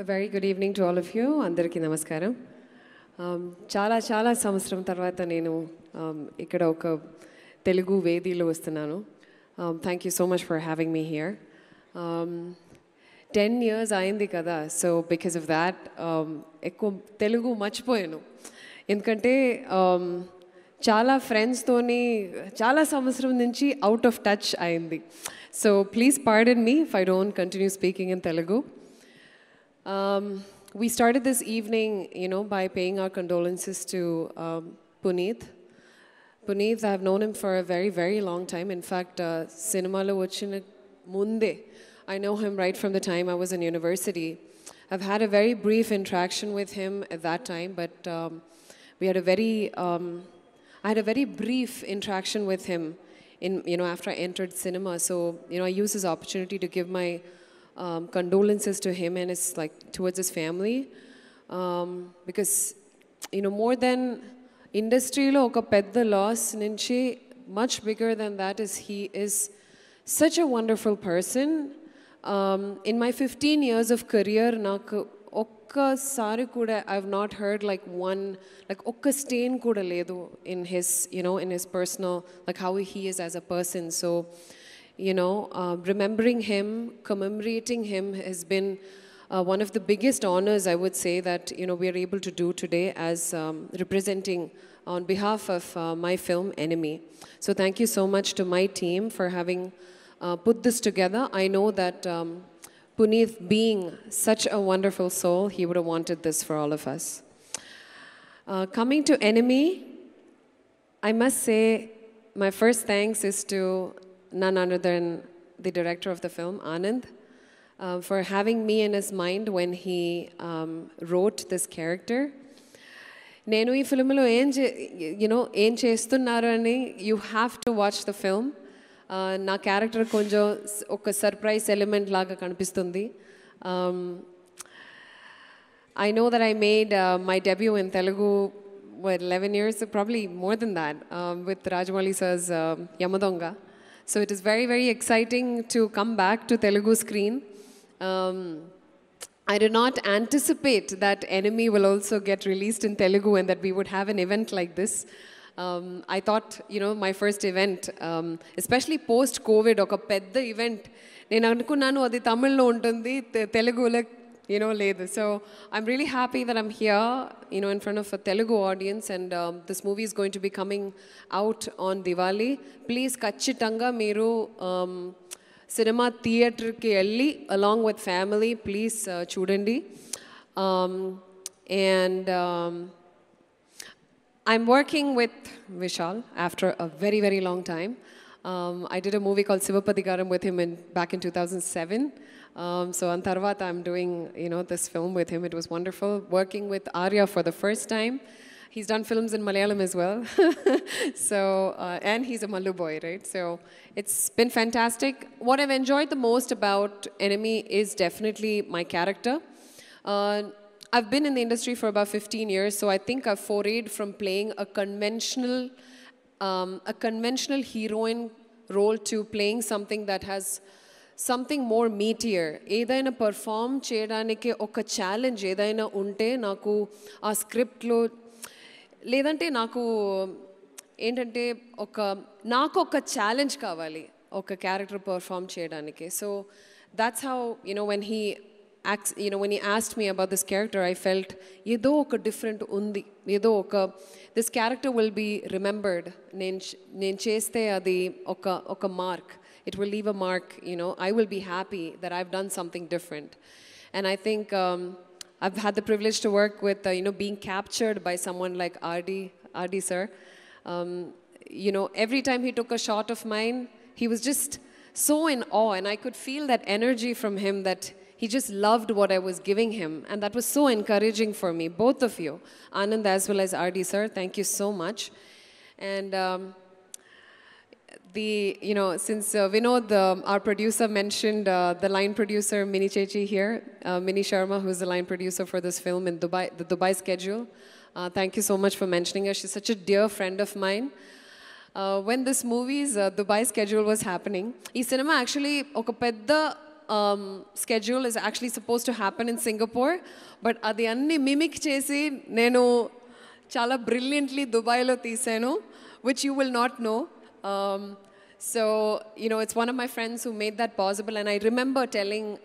A very good evening to all of you. Andariki namaskaram. Chala samvastaram tarvata nenu ikkada oka Telugu vedilo vastunanu. Thank you so much for having me here. 10 years ayindi kada, so because of that ekku Telugu marchipoyanu. Endukante చాలా ఫ్రెండ్స్తోని చాలా సంవత్సరం నుంచి out of touch అయింది. So please pardon me if I don't continue speaking in Telugu. We started this evening, by paying our condolences to Puneeth. Puneeth, I have known him for a very, very long time. In fact, cinemalo vachina munde, I know him right from the time I was in university. I've had a very brief interaction with him at that time, but we had a very I had a very brief interaction with him after I entered cinema. So, I used this opportunity to give my condolences to him and towards his family. Because, more than industry lo oka pedda loss nunchi, much bigger than that is he is such a wonderful person. In my 15 years of career, naku ఒక్కసారి కూడా I've not heard ఒక్క stain కూడా లేదు in his in his personal, how he is as a person. So remembering him, commemorating him has been one of the biggest honors, I would say, that we are able to do today as representing on behalf of my film Enemy. So thank you so much to my team for having put this together. I know that Puneeth, being such a wonderful soul, he would have wanted this for all of us. Coming to Enemy, I must say my first thanks is to none other than the director of the film, Anand, for having me in his mind when he wrote this character. Nenu ee film lo em chestunnaru ani, you have to watch the film. నా character కొంచెం ఒక surprise element లాగా కనిపిస్తుంది. I know that I made my debut in Telugu 11 years, probably more than that, with Rajamouli sir's Yamadonga. So it is very, very exciting to come back to Telugu screen. I did not anticipate that Enemy will also get released in Telugu and that we would have an event like this. I thought, my first event, especially post-COVID, oka pedda event, nenu anukunnanu adi Tamil lo untundi, Telugu lo, ledu. So I'm really happy that I'm here, in front of a Telugu audience, and this movie is going to be coming out on Diwali. Please kachitanga meeru cinema theatre ki elli along with family, please chudandi. I'm working with Vishal after a very, very long time. I did a movie called Sivapadikaram with him back in 2007. So on Tarvata, I'm doing, this film with him. It was wonderful working with Arya for the first time. He's done films in Malayalam as well. So, and he's a Mallu boy, right? So it's been fantastic. What I've enjoyed the most about Enemy is definitely my character. I've been in the industry for about 15 years, so I think I've forayed from playing a conventional heroine role to playing something that has something more meatier. Edaina perform cheyadaniki oka challenge edaina unte naku aa script lo ledante naku entante naku oka challenge kavali oka character perform cheyadaniki. So that's how when he asked me about this character, I felt yedo oka different undi, this character will be remembered. Nen cheste adi oka mark, it will leave a mark. I will be happy that I've done something different. And I think I've had the privilege to work with being captured by someone like RD sir. Every time he took a shot of mine, he was just so in awe, and I could feel that energy from him, that he just loved what I was giving him, and that was so encouraging for me. Both of you, Anand as well as RD sir, thank you so much. And since Vinod, our producer, mentioned the line producer Mini Chechi here, Mini Sharma, who's the line producer for this film in Dubai, the Dubai schedule. Thank you so much for mentioning her. She's such a dear friend of mine. When this movie's Dubai schedule was happening, this cinema actually oka pedda schedule is actually supposed to happen in Singapore, but adi anni mimic chesi nenu chala brilliantly Dubai lo teesanu, which you will not know. So, it's one of my friends who made that possible, and I remember telling,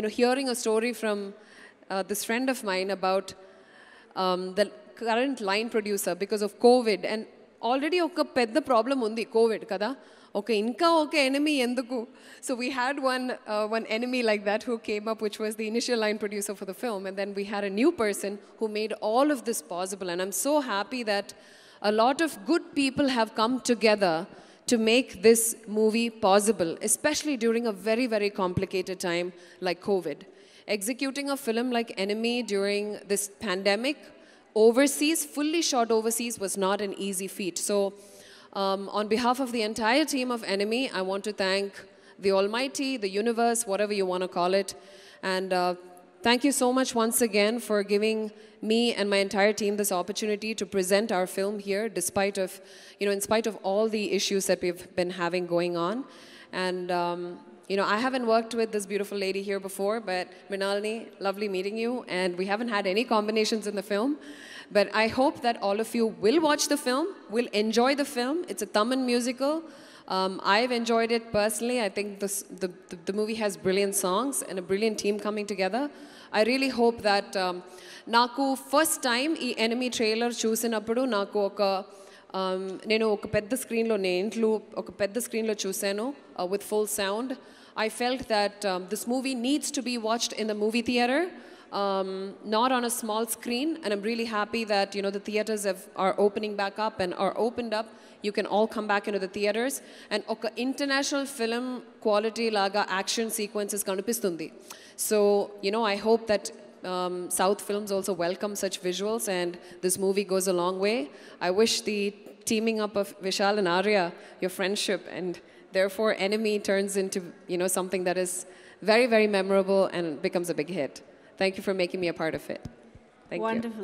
hearing a story from this friend of mine about the current line producer because of COVID, and already oka pedda problem undi COVID kada. Okay, inka okay enemy enduku. So we had one enemy like that who came up, which was the initial line producer for the film, and then we had a new person who made all of this possible, and I'm so happy that a lot of good people have come together to make this movie possible, especially during a very, very complicated time like COVID. Executing a film like Enemy during this pandemic, overseas, fully shot overseas, was not an easy feat. So, on behalf of the entire team of Enemy, I want to thank the Almighty, the universe, whatever you want to call it, and thank you so much once again for giving me and my entire team this opportunity to present our film here, despite of, in spite of all the issues that we've been having going on. And, I haven't worked with this beautiful lady here before, but Mrinalini, lovely meeting you. And we haven't had any combinations in the film. But I hope that all of you will watch the film, will enjoy the film. It's a Tamil musical. I've enjoyed it personally. I think the movie has brilliant songs and a brilliant team coming together. I really hope that నాకు first time ఈ enemy trailer చూసినప్పుడు నాకు నేను ఒక పెద్ద స్క్రీన్లో ఒక పెద్ద స్క్రీన్లో చూశాను with full sound. I felt that this movie needs to be watched in the movie theater, not on a small screen, and I'm really happy that the theaters are opening back up and are opened up. You can all come back into the theaters, and oka international film quality laga action sequences kanipistundi. So I hope that South films also welcome such visuals, and this movie goes a long way. I wish the teaming up of Vishal and Arya, your friendship, and therefore Enemy turns into something that is very, very memorable and becomes a big hit. Thank you for making me a part of it. Thank you. Wonderful.